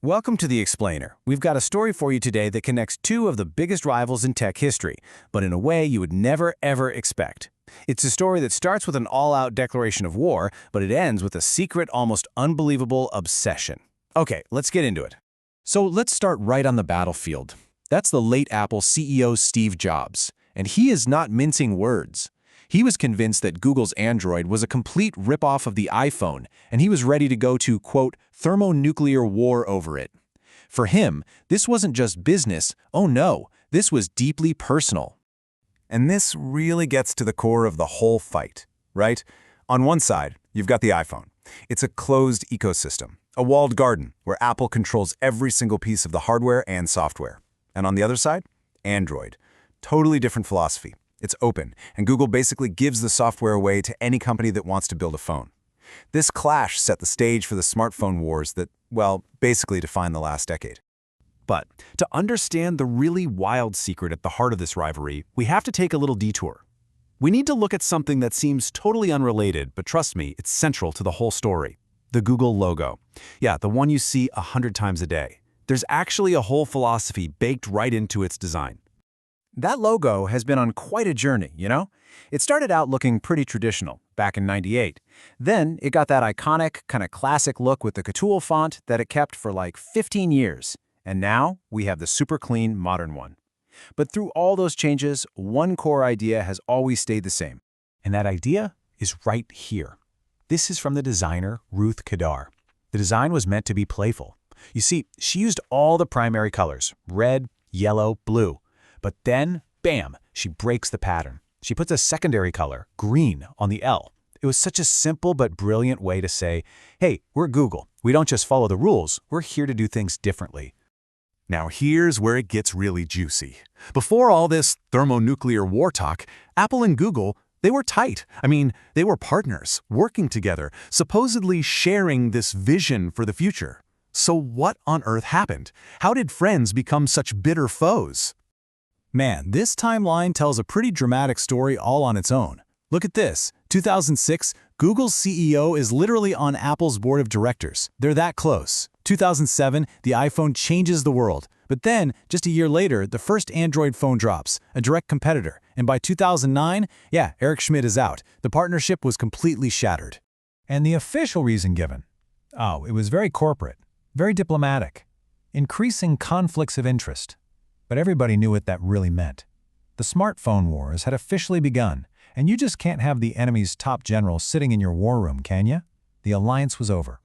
Welcome to The Explainer. We've got a story for you today that connects two of the biggest rivals in tech history, but in a way you would never, ever expect. It's a story that starts with an all-out declaration of war, but it ends with a secret, almost unbelievable obsession. Okay, let's get into it. So let's start right on the battlefield. That's the late Apple CEO Steve Jobs, and he is not mincing words. He was convinced that Google's Android was a complete ripoff of the iPhone, and he was ready to go to, quote, thermonuclear war over it. For him, this wasn't just business. Oh no, this was deeply personal. And this really gets to the core of the whole fight, right? On one side, you've got the iPhone. It's a closed ecosystem, a walled garden where Apple controls every single piece of the hardware and software. And on the other side, Android. Totally different philosophy. It's open, and Google basically gives the software away to any company that wants to build a phone. This clash set the stage for the smartphone wars that, well, basically defined the last decade. But to understand the really wild secret at the heart of this rivalry, we have to take a little detour. We need to look at something that seems totally unrelated, but trust me, it's central to the whole story. The Google logo. Yeah, the one you see 100 times a day. There's actually a whole philosophy baked right into its design. That logo has been on quite a journey, you know? It started out looking pretty traditional back in '98. Then it got that iconic, kind of classic look with the Couture font that it kept for like 15 years. And now we have the super clean, modern one. But through all those changes, one core idea has always stayed the same. And that idea is right here. This is from the designer Ruth Kadar. The design was meant to be playful. You see, she used all the primary colors, red, yellow, blue. But then, bam, she breaks the pattern. She puts a secondary color, green, on the L. It was such a simple but brilliant way to say, hey, we're Google. We don't just follow the rules, we're here to do things differently. Now here's where it gets really juicy. Before all this thermonuclear war talk, Apple and Google, they were tight. I mean, they were partners, working together, supposedly sharing this vision for the future. So what on earth happened? How did friends become such bitter foes? Man, this timeline tells a pretty dramatic story all on its own. Look at this. 2006, Google's CEO is literally on Apple's board of directors. They're that close. 2007, the iPhone changes the world. But then, just a year later, the first Android phone drops, a direct competitor. And by 2009, yeah, Eric Schmidt is out. The partnership was completely shattered. And the official reason given? Oh, it was very corporate, very diplomatic, increasing conflicts of interest. But everybody knew what that really meant. The smartphone wars had officially begun, and you just can't have the enemy's top general sitting in your war room, can you? The alliance was over.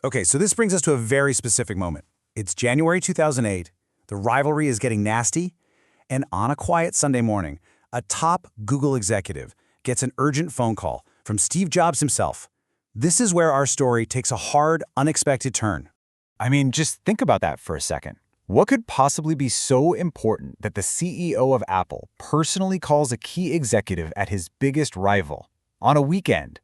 Okay, so this brings us to a very specific moment. It's January 2008, the rivalry is getting nasty, and on a quiet Sunday morning, a top Google executive gets an urgent phone call from Steve Jobs himself. This is where our story takes a hard, unexpected turn. I mean, just think about that for a second. What could possibly be so important that the CEO of Apple personally calls a key executive at his biggest rival on a weekend?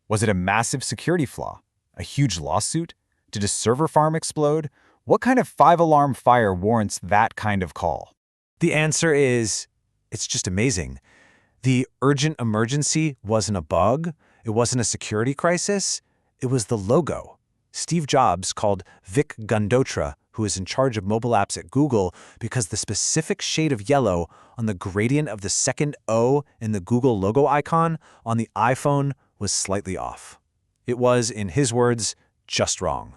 Was it a massive security flaw? A huge lawsuit? Did a server farm explode? What kind of five-alarm fire warrants that kind of call? The answer is, it's just amazing. The urgent emergency wasn't a bug. It wasn't a security crisis. It was the logo. Steve Jobs called Vic Gundotra, who is in charge of mobile apps at Google, because the specific shade of yellow on the gradient of the second O in the Google logo icon on the iPhone was slightly off. It was, in his words, just wrong.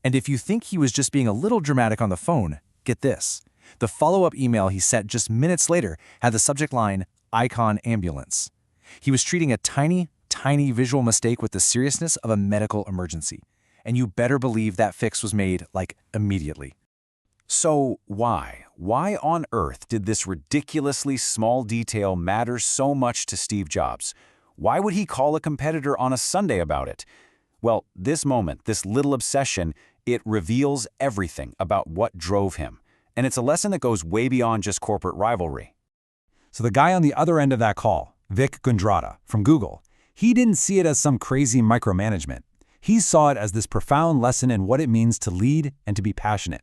And if you think he was just being a little dramatic on the phone, get this. The follow-up email he sent just minutes later had the subject line, Icon Ambulance. He was treating a tiny visual mistake with the seriousness of a medical emergency. And you better believe that fix was made, like, immediately. So why? Why on earth did this ridiculously small detail matter so much to Steve Jobs? Why would he call a competitor on a Sunday about it? Well, this moment, this little obsession, it reveals everything about what drove him. And it's a lesson that goes way beyond just corporate rivalry. So the guy on the other end of that call, Vic Gundotra from Google, he didn't see it as some crazy micromanagement. He saw it as this profound lesson in what it means to lead and to be passionate.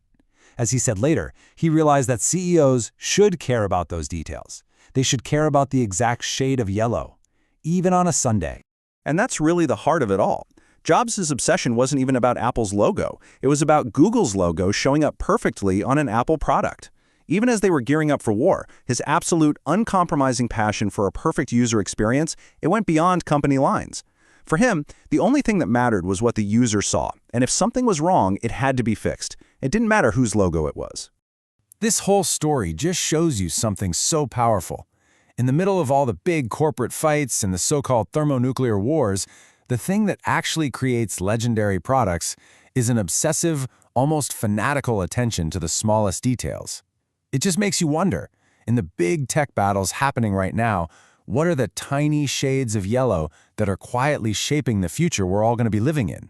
As he said later, he realized that CEOs should care about those details. They should care about the exact shade of yellow, even on a Sunday. And that's really the heart of it all. Jobs' obsession wasn't even about Apple's logo. It was about Google's logo showing up perfectly on an Apple product. Even as they were gearing up for war, his absolute, uncompromising passion for a perfect user experience, it went beyond company lines. For him, the only thing that mattered was what the user saw, and if something was wrong, it had to be fixed. It didn't matter whose logo it was. This whole story just shows you something so powerful. In the middle of all the big corporate fights and the so-called thermonuclear wars, the thing that actually creates legendary products is an obsessive, almost fanatical attention to the smallest details. It just makes you wonder, in the big tech battles happening right now, what are the tiny shades of yellow that are quietly shaping the future we're all going to be living in?